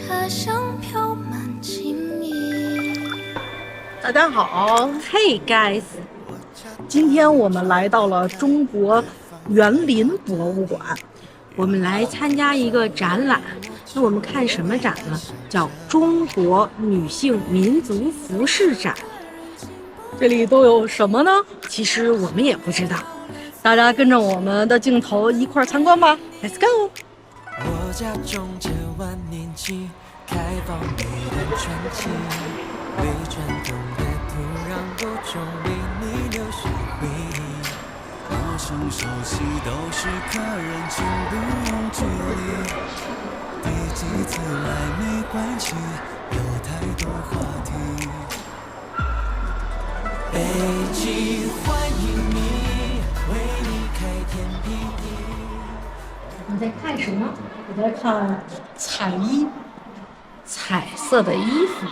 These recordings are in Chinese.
他乡飘满情意。大家好，Hey guys，今天我们来到了中国园林博物馆，我们来参加一个展览。那我们看什么展呢？叫中国女性民族服饰展。这里都有什么呢？其实我们也不知道，大家跟着我们的镜头一块参观吧 ，Let's go！ 我家种着万年青，开放美的传奇，为传统的土壤播种，为你留下回忆。陌生熟悉都是客人，请不用距离。第几次来没关系，有太多话题。北京欢迎你，为你开天辟地。你在看什么？我在看彩衣，彩色的衣服。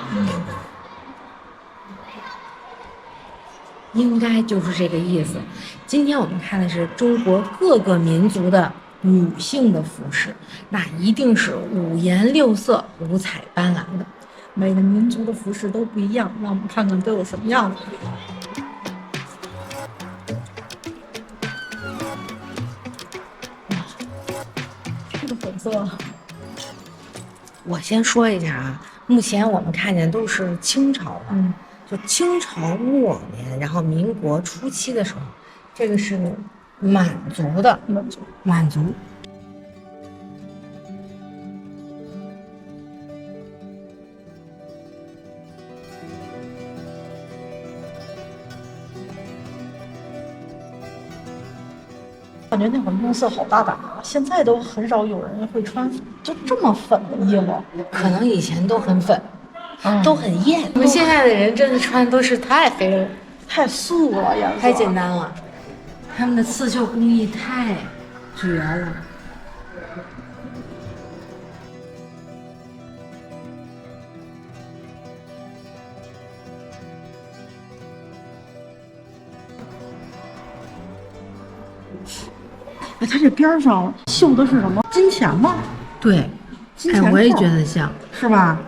应该就是这个意思。今天我们看的是中国各个民族的女性的服饰，那一定是五颜六色、五彩斑斓的。每个民族的服饰都不一样，让我们看看都有什么样子。这个粉色，我先说一下啊，目前我们看见都是清朝的，就清朝末年，然后民国初期的时候，这个是满族的，满族。感觉那会儿用色好大胆啊！现在都很少有人会穿就这么粉的衣服，可能以前都很粉，都很艳。我们现在的人真的穿都是太肥了，太素了呀，太简单了。他们的刺绣工艺太绝了。哎，它这边上绣的是什么？金钱吗？对，金钱我也扣觉得像，是吧？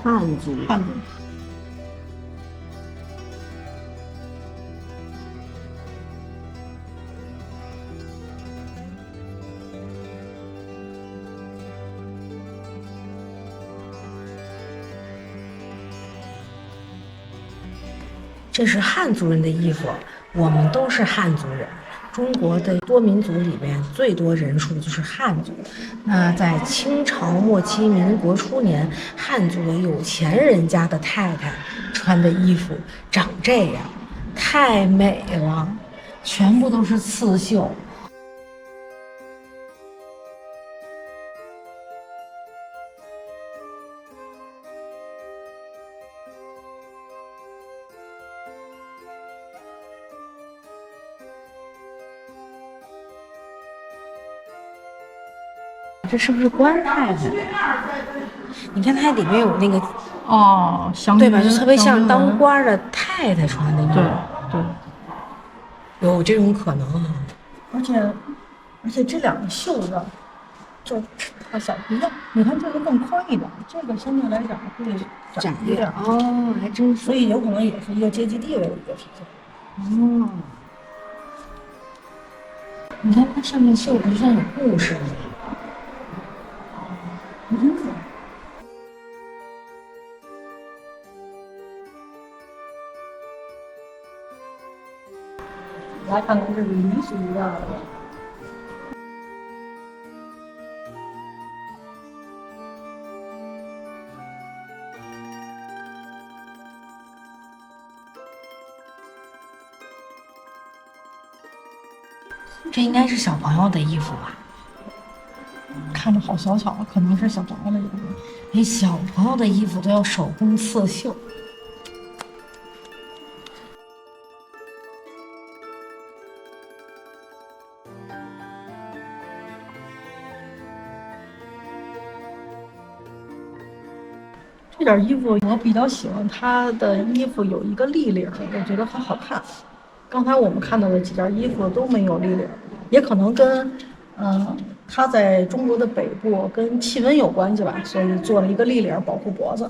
汉族。汉族。这是汉族人的衣服，我们都是汉族人。中国的多民族里面最多人数的就是汉族。那在清朝末期、民国初年，汉族的有钱人家的太太穿的衣服长这样，太美了，全部都是刺绣。这是不是官太太？你看它里面有那个哦，对吧？就特别像当官的太太穿的衣服。对，有这种可能啊。而且这两个袖子就大小不一样，你看这个更宽一点，这个相对来讲会窄一点。哦，还真是。所以有可能也是一个阶级地位的一个体现。哦，你看它上面绣的就像有故事一样。来看看这是彝族的。这应该是小朋友的衣服吧？看着好小巧啊，可能是小朋友的衣服。哎，小朋友的衣服都要手工刺绣。这件衣服我比较喜欢它的衣服有一个立领，我觉得很好看。刚才我们看到的几件衣服都没有立领，也可能跟它在中国的北部跟气温有关系吧，所以做了一个立领保护脖子。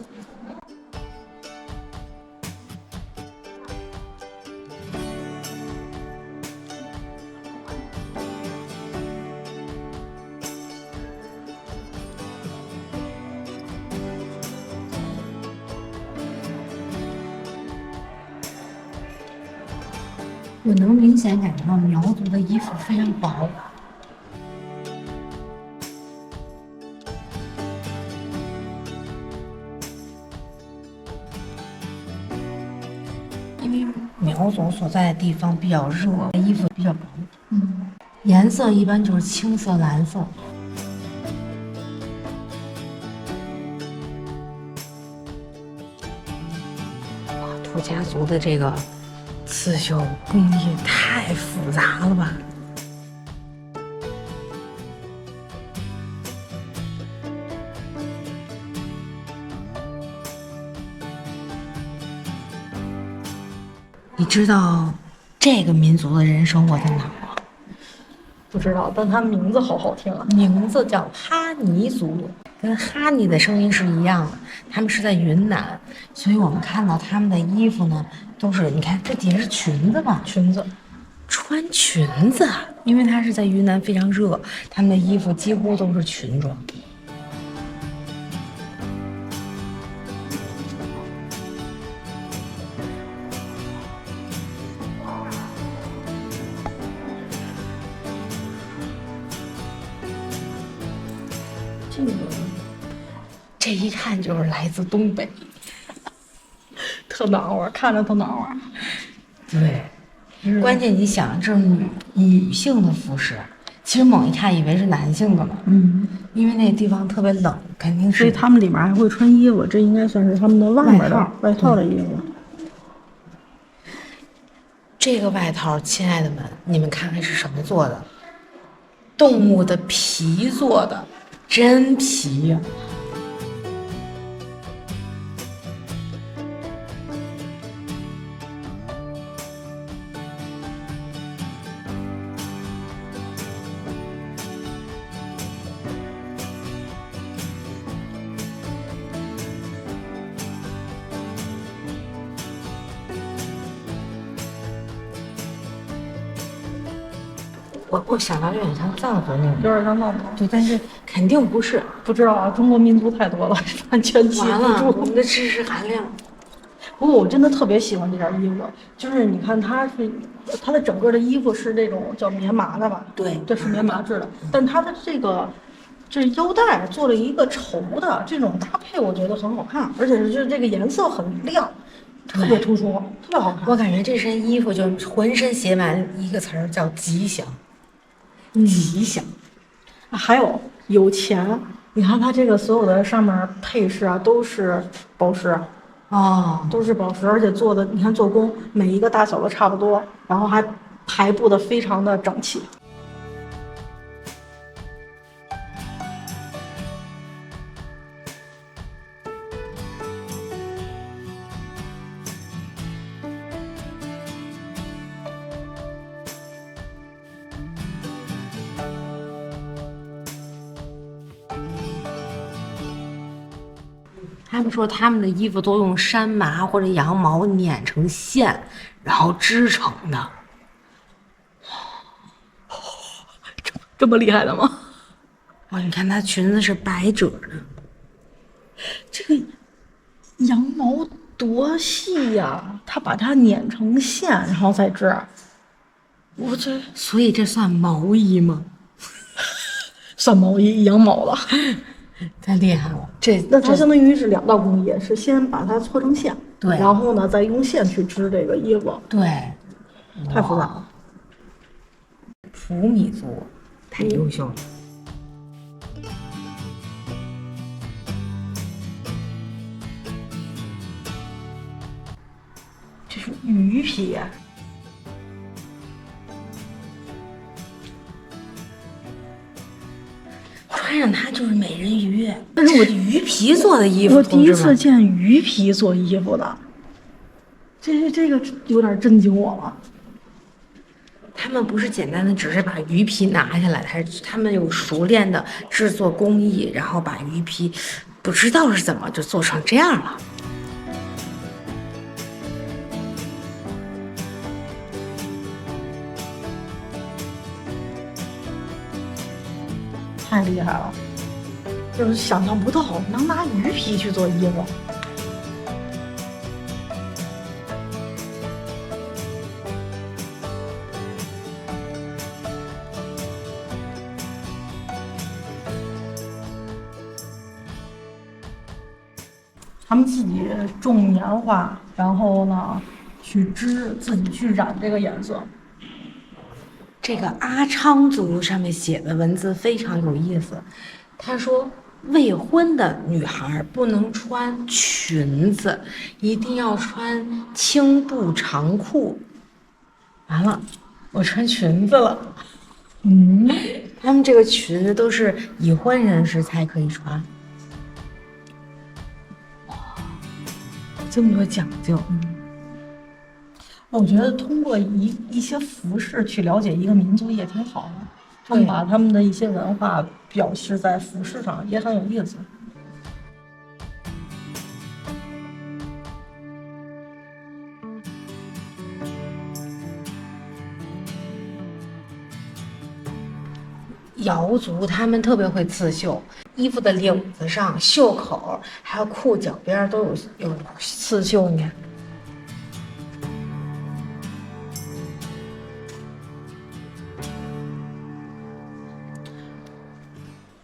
我能明显感觉到苗族的衣服非常薄。因为苗族所在的地方比较热，衣服比较薄。颜色一般就是青色、蓝色。土家族的这个刺绣工艺太复杂了吧？你知道这个民族的人生活在哪儿吗？不知道，但它名字好好听啊。名字叫哈尼族，跟哈尼的声音是一样的。他们是在云南，所以我们看到他们的衣服呢，都是你看这底下是裙子吧？裙子，穿裙子，因为它是在云南非常热，他们的衣服几乎都是裙装。这一看就是来自东北，特暖和，看着特暖和。对，关键你想，这是女性的服饰，其实猛一看以为是男性的嘛。因为那地方特别冷，肯定是。所以他们里面还会穿衣服，这应该算是他们的外面的外套的衣服。这个外套，亲爱的们，你们看看是什么做的？动物的皮做的，真皮呀！我想到有点像藏族那种，有点像藏族，对，但是肯定不是。不知道啊，中国民族太多了，完全记完了，不住。我们的知识含量。不过我真的特别喜欢这件衣服，就是你看它的整个的衣服是这种叫棉麻的吧？对，这是棉麻质的，但它的这腰带做了一个绸的这种搭配，我觉得很好看，而且是这个颜色很亮，特别突出，特别好看。我感觉这身衣服就浑身写满一个词儿，叫吉祥。吉祥。还有钱，你看它这个所有的上面配饰啊都是宝石。都是宝石，而且做的你看做工每一个大小都差不多，然后还排布的非常的整齐。他们说他们的衣服都用山麻或者羊毛捻成线，然后织成的。这么厉害的吗？哇，你看它裙子是百褶的，这个羊毛多细呀！它把它捻成线，然后再织。所以这算毛衣吗？算毛衣，羊毛了。太厉害了！那它相当于是2道工艺，是先把它搓成线，对，然后呢再用线去织这个衣服，对，太复杂了。普米族太优秀了。这是鱼皮。穿穿上它就是美人鱼。但是我鱼皮做的衣服，我第一次同志们见鱼皮做衣服的，这个有点震惊我了。他们不是简单的只是把鱼皮拿下来，他们有熟练的制作工艺，然后把鱼皮不知道是怎么就做成这样了。太厉害了，就是想象不到能拿鱼皮去做衣服。他们自己种棉花，然后呢去织，自己去染这个颜色。这个阿昌族上面写的文字非常有意思，他说未婚的女孩不能穿裙子，一定要穿轻布长裤。完了，我穿裙子了。他们这个裙子都是已婚人士才可以穿。这么多讲究。我觉得通过一些服饰去了解一个民族也挺好的，他们把他们的一些文化表示在服饰上也很有意思。瑶族他们特别会刺绣，衣服的领子上、袖口还有裤脚边都有刺绣呢。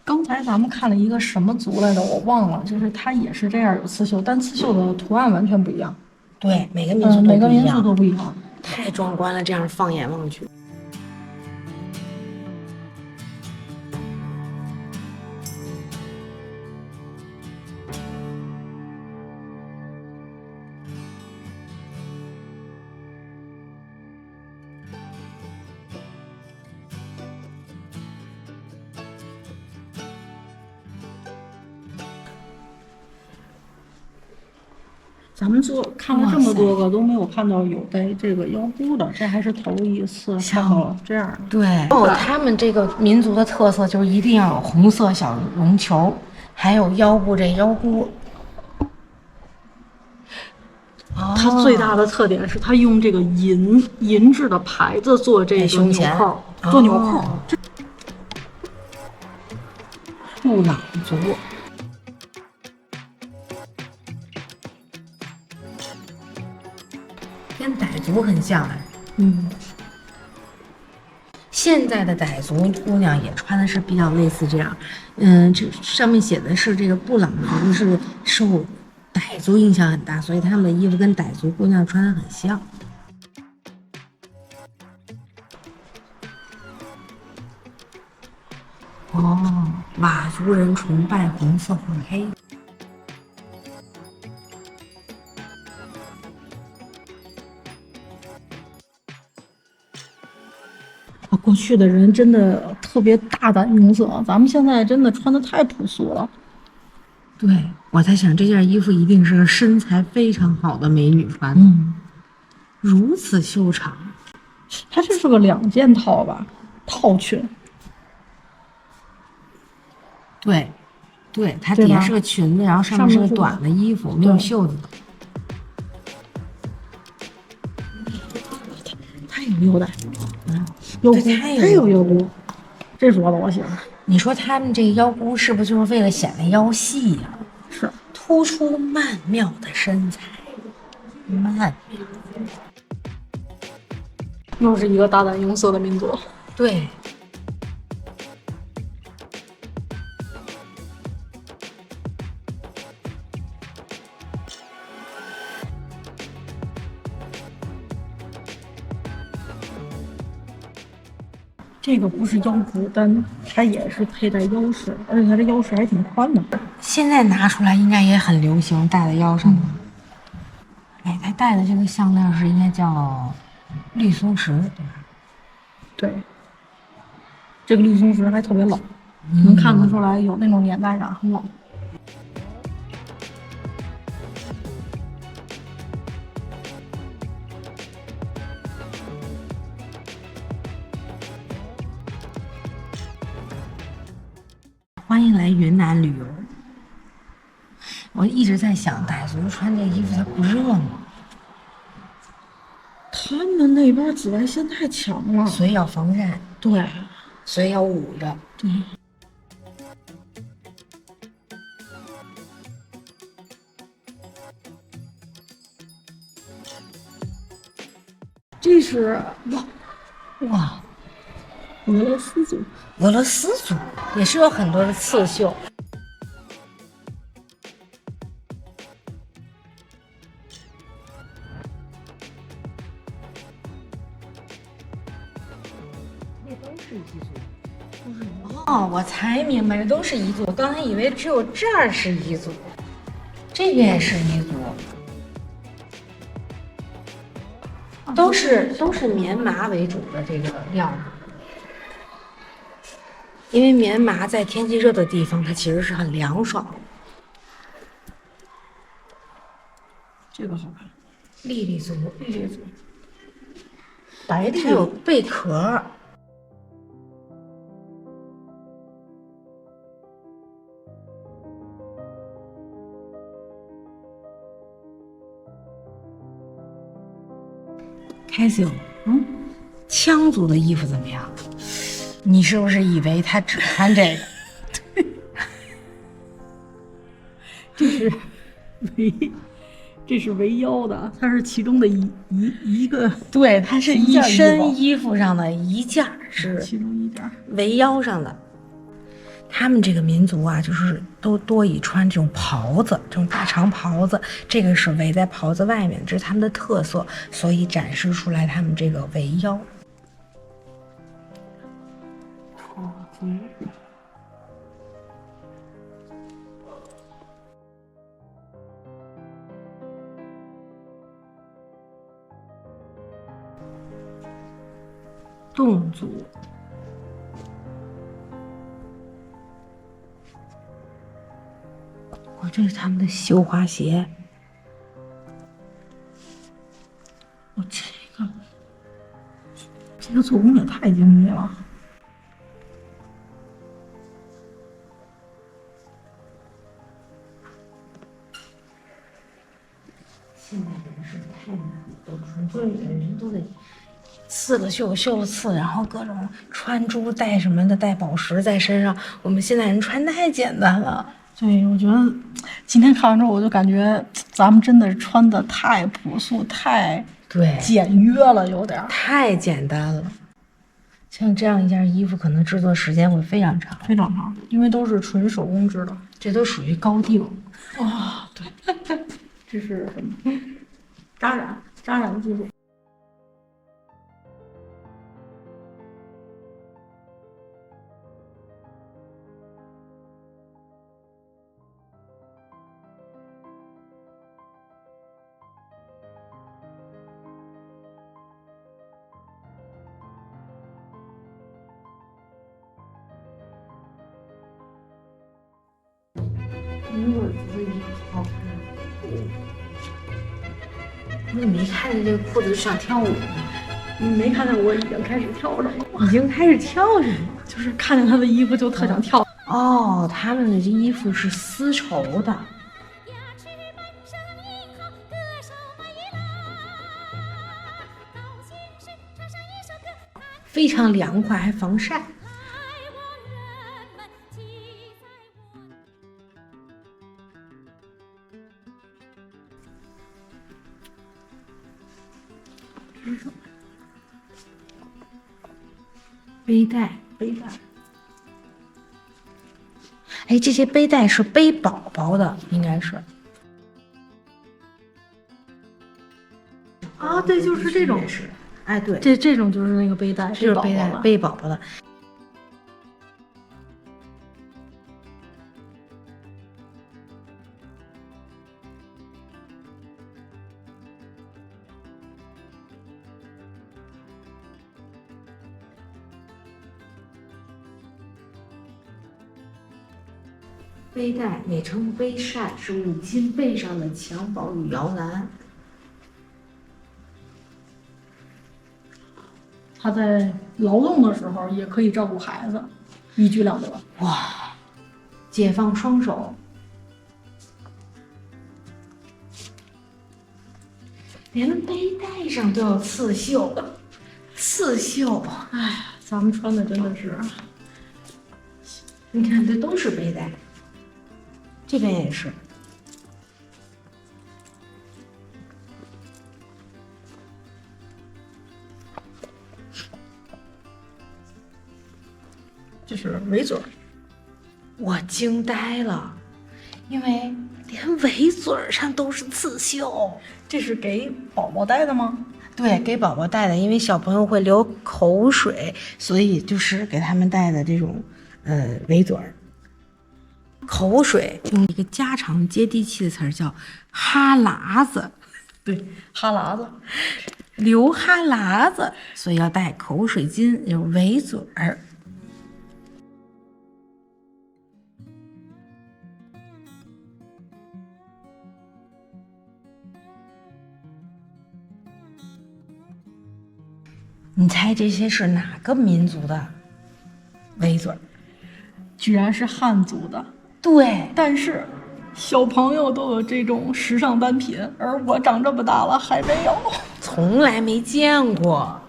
刚才咱们看了一个什么族来着，我忘了，就是它也是这样有刺绣，但刺绣的图案完全不一样。对，每个民族每个民族都不一样，太壮观了，这样放眼望去。咱们看了这么多个都没有看到有带这个腰箍的，这还是头一次看到了这样的。对，他们这个民族的特色就是一定要有红色小绒球，还有腰部这腰箍。它最大的特点是它用这个银质的牌子做这个胸前纽扣，做纽扣。布朗族。跟傣族很像哎，现在的傣族姑娘也穿的是比较类似这样，这上面写的是这个布朗族是受傣族影响很大，所以他们的衣服跟傣族姑娘穿的很像。哦，佤族人崇拜红色或黑。过去的人真的特别大胆用色，咱们现在真的穿的太朴素了。对，我在想这件衣服一定是个身材非常好的美女穿的，如此修长。它这是个2件套吧，套裙。对，对，它底下是个裙子，然后上面是个短的衣服，没有袖子的。太有腰带，腰箍太有腰箍，这说的我喜欢。你说他们这个腰箍是不是就是为了显得腰细呀？是，突出曼妙的身材，曼妙。又是一个大胆用色的民族。对。这个不是腰箍，但它也是佩戴腰饰，而且它这腰饰还挺宽的。现在拿出来应该也很流行，戴在腰上。哎，他戴的这个项链是应该叫绿松石，对吧？对，这个绿松石还特别老。能看得出来有那种年代感，很老。欢迎来云南旅游。我一直在想，傣族穿这衣服它不热吗？他们那边紫外线太强了，所以要防晒，对所以要捂着。对。这是哇，俄罗斯族，俄罗斯族也是有很多的刺绣。那都是彝族。哦，我才明白，这都是彝族。我刚才以为只有这儿是彝族，这边也是彝族。都是棉麻为主的这个料子，因为棉麻在天气热的地方，它其实是很凉爽的。这个好看，丽丽族，丽丽族，白丽它有贝壳。开心，羌族的衣服怎么样？你是不是以为他只穿这个？这是围腰的，它是其中的一个，对，它是一一件衣服身衣服上的一件儿，是其中一点儿。围腰上的。他们这个民族啊，就是都多以穿这种袍子，这种大长袍子，这个是围在袍子外面，这是他们的特色，所以展示出来他们这个围腰。侗族。哦，这是他们的绣花鞋。哦，这个做工也太精密了。现在人是太难了，都纯粹人都得刺了绣，绣了刺，然后各种穿珠戴什么的，戴宝石在身上。我们现在人穿太简单了。对，我觉得今天看完之后，我就感觉咱们真的是穿的太朴素、太对，简约了，有点儿太简单了。像这样一件衣服，可能制作时间会非常长，非常长，因为都是纯手工织的。这都属于高定。哇，对，这是什么？扎染的技术。好看。我怎么一看见这个裤子就想跳舞呢？你没看见我已经开始跳上了吗？已经开始跳上了。就是看见他的衣服就特想跳。哦，他们的这衣服是丝绸的。非常凉快，还防晒。这是什么？背带。背带。哎，这些背带是背宝宝的，应该是。啊，对，就是这种。哎，对，这种就是那个背带，这就是背带，背宝宝的。背带也称背扇，是母亲背上的襁褓与摇篮。他在劳动的时候也可以照顾孩子，一举两得。哇，解放双手，连背带上都有刺绣，刺绣，哎，咱们穿的真的是，你看这都是背带，这边也是。这是围嘴儿，我惊呆了，因为连围嘴上都是刺绣。这是给宝宝戴的吗？对，给宝宝戴的，因为小朋友会流口水，所以就是给他们戴的这种围嘴儿。口水用一个家常接地气的词儿叫哈喇子，对，哈喇子。流哈喇子，所以要戴口水巾，有围嘴儿。你猜这些是哪个民族的围嘴儿？居然是汉族的，对，但是小朋友都有这种时尚单品，而我长这么大了还没有。从来没见过。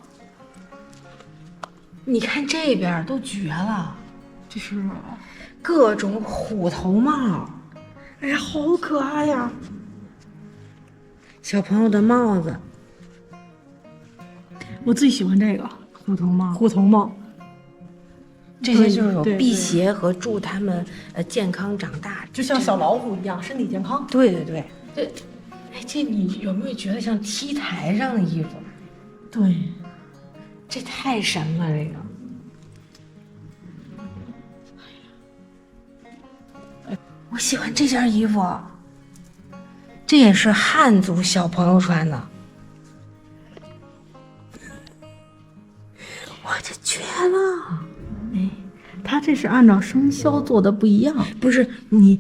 你看这边都绝了，这是，各种虎头帽，哎呀，好可爱呀！小朋友的帽子，我最喜欢这个虎头帽，虎头帽，这些就是有对辟邪和助他们健康长大，就像小老虎一样，身体健康。对对对，这你有没有觉得像 T 台上的衣服？对，这太神了，这个。我喜欢这件衣服，这也是汉族小朋友穿的，我这绝了！哎，它这是按照生肖做的不一样。不是你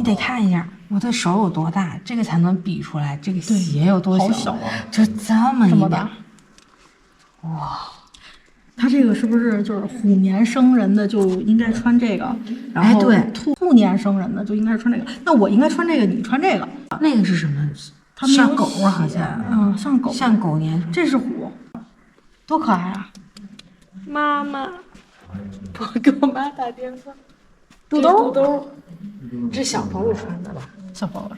得看一下我的手有多大，这个才能比出来这个鞋有多小。好小啊，就这么一点这么大。哇，它这个是不是就是虎年生人的就应该穿这个？然后对兔年生人的就应该穿这个。那我应该穿这个，你穿这个。那个是什么？它没有像狗啊，好写像。嗯，像狗，像狗年。这是虎，多可爱啊！妈妈，我给我妈打电话。肚兜，肚兜，这是小朋友穿的吧？小朋友。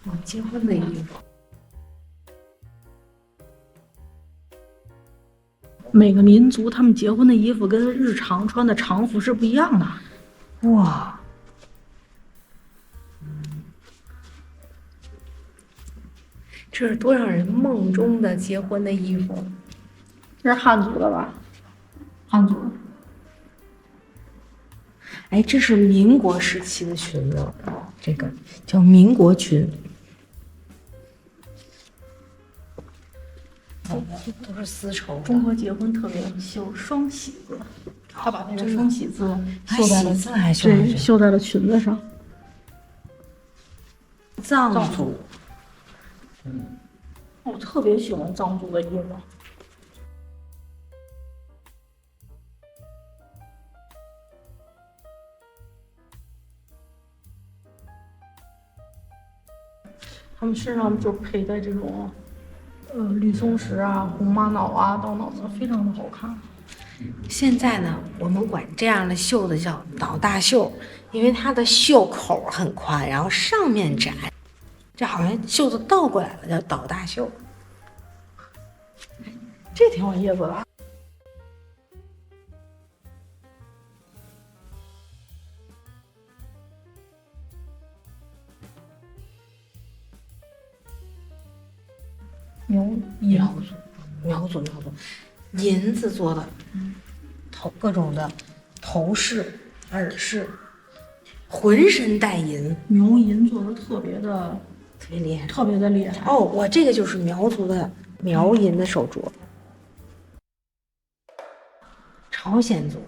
我结婚的衣服。每个民族他们结婚的衣服跟日常穿的常服是不一样的。哇，这是多让人梦中的结婚的衣服。这是汉族的吧？汉族。哎，这是民国时期的裙子，这个叫民国裙。都是丝绸的。中国结婚特别绣双喜字，他把那个双喜字绣在了喜字还绣上去对，绣在了裙子上。藏族，我特别喜欢藏族的衣服。他们身上就佩戴这种，绿松石啊、红玛瑙啊等等的，非常的好看。现在呢，我们管这样的袖子叫倒大袖，因为它的袖口很宽，然后上面窄，这好像袖子倒过来了，叫倒大袖。这挺有意思的。苗族，银子做的各种的头饰、耳饰，浑身带银，苗银做的特别厉害。特别的厉害。哦，我这个就是苗族的苗银的手镯。朝鲜族。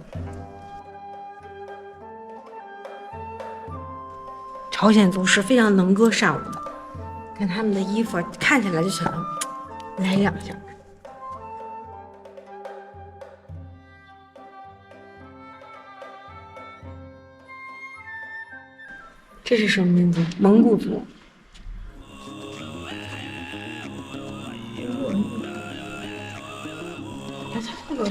朝鲜族是非常能歌善舞的，看他们的衣服看起来就想来两下。这是什么民族？蒙古族。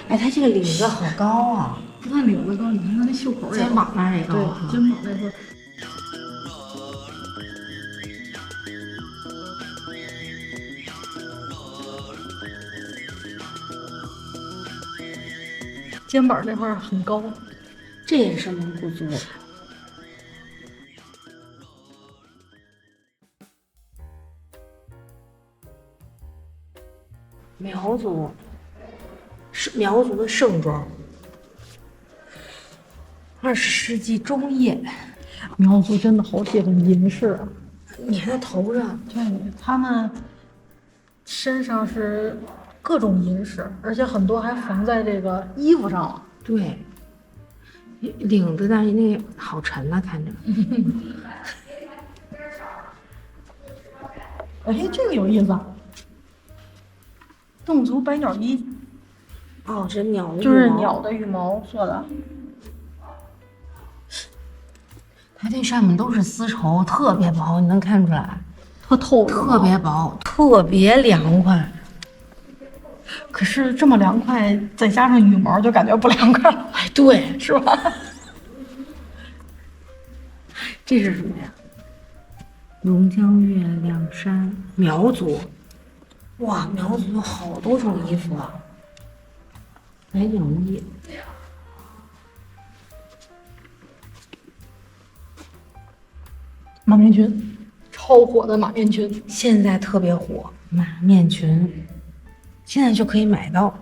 哎，他这个领子好高啊！不但领子高，你看他那袖口也高，肩膀那儿也高对，哈。肩膀那块。肩膀那块儿很高，这也是蒙古族。苗族是苗族的盛装。20世纪中叶，苗族真的好些种银饰啊！你看他头上，对，他们身上是各种银饰，而且很多还缝在这个衣服上了。对，领子但是那个好沉呐、看着。哎，这个有意思啊！侗族百鸟衣哦，这鸟的羽毛就是鸟的羽毛做的。它这上面都是丝绸，特别薄，你能看出来，特透，特别薄，特别凉快。可是这么凉快，再加上羽毛，就感觉不凉快了，哎，对，是吧？这是什么呀？龙江月亮山，苗族。哇，苗族有好多种衣服啊！百鸟衣。马面裙，超火的马面裙，现在特别火，马面裙，现在就可以买到。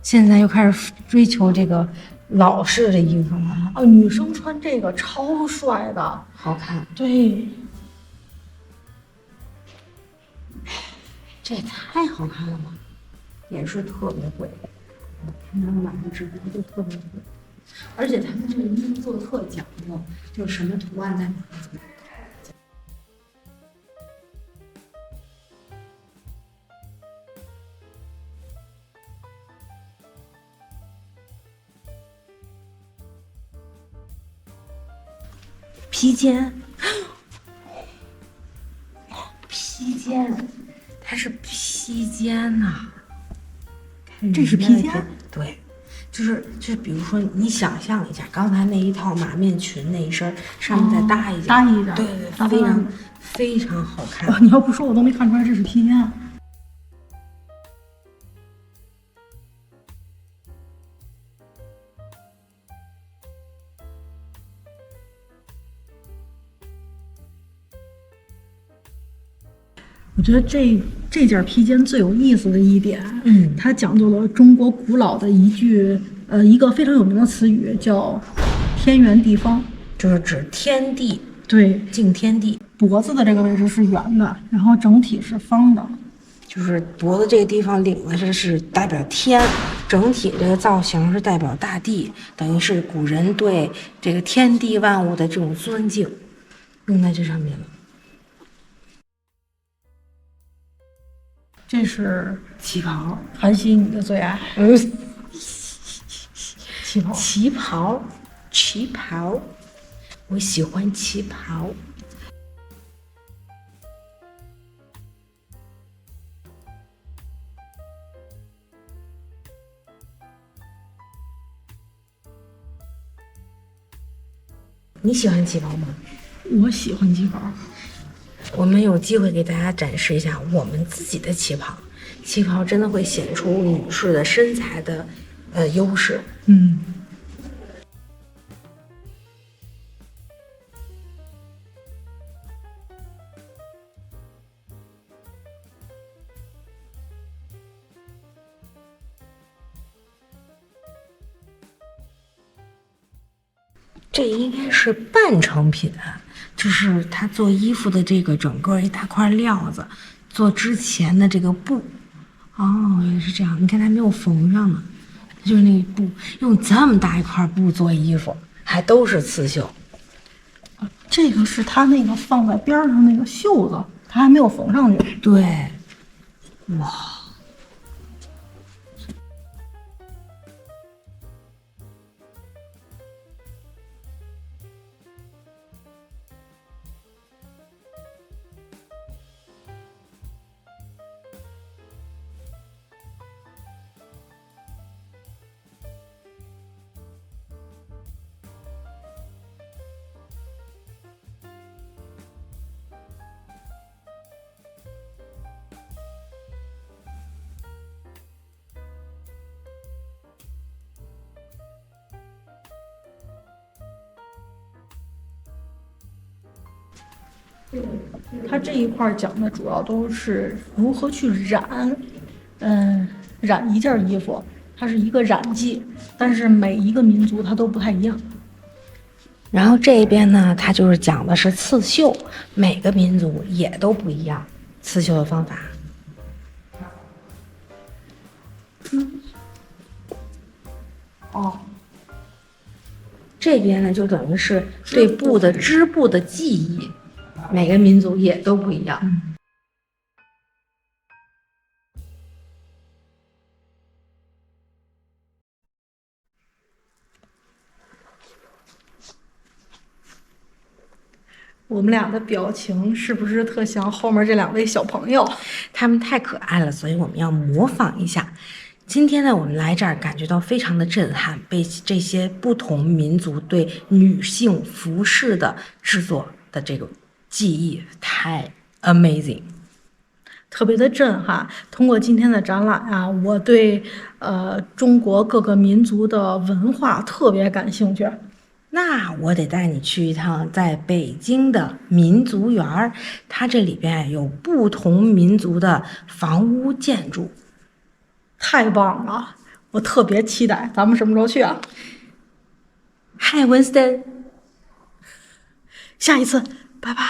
现在又开始追求这个老式的衣服了，哦，女生穿这个超帅的，好看。对，这也太好看了吧，也是特别贵。看他们晚上直播就特别贵，而且他们这个衣服做的特讲究，就是什么图案在哪里。披肩，披肩，它是披肩呐、这是披肩？对，就是，比如说你想象一下，刚才那一套马面裙那一身，上面再搭一件，搭一件，对，非常非常好看。你要不说我都没看出来这是披肩。我觉得这件披肩最有意思的一点，它讲究了中国古老的一个非常有名的词语，叫天圆地方，就是指天地，对，敬天地。脖子的这个位置是圆的，然后整体是方的，就是脖子这个地方领子是代表天，整体这个造型是代表大地，等于是古人对这个天地万物的这种尊敬，用在这上面了。这是旗袍，韩熙你的最爱，旗袍，旗袍，旗袍，我喜欢旗袍。你喜欢旗袍吗？我喜欢旗袍。我们有机会给大家展示一下我们自己的旗袍，旗袍真的会显出女士的身材的优势。这应该是半成品，就是他做衣服的这个整个一大块料子，做之前的这个布。哦，也是这样，你看它没有缝上呢，就是那个布，用这么大一块布做衣服，还都是刺绣。这个是他那个放在边上那个袖子，他还没有缝上去。对，哇。它这一块讲的主要都是如何去染，染一件衣服，它是一个染剂，但是每一个民族它都不太一样。然后这边呢，它就是讲的是刺绣，每个民族也都不一样，刺绣的方法。哦，这边呢就等于是对布的织布的技艺，每个民族也都不一样。我们俩的表情是不是特像后面这2位小朋友？他们太可爱了，所以我们要模仿一下。今天呢，我们来这儿感觉到非常的震撼，被这些不同民族对女性服饰的制作的这个技艺太 amazing， 特别的震撼。通过今天的展览啊，我对中国各个民族的文化特别感兴趣。那我得带你去一趟在北京的民族园儿，它这里边有不同民族的房屋建筑。太棒了，我特别期待。咱们什么时候去啊？ Hi Winston， 下一次，拜拜。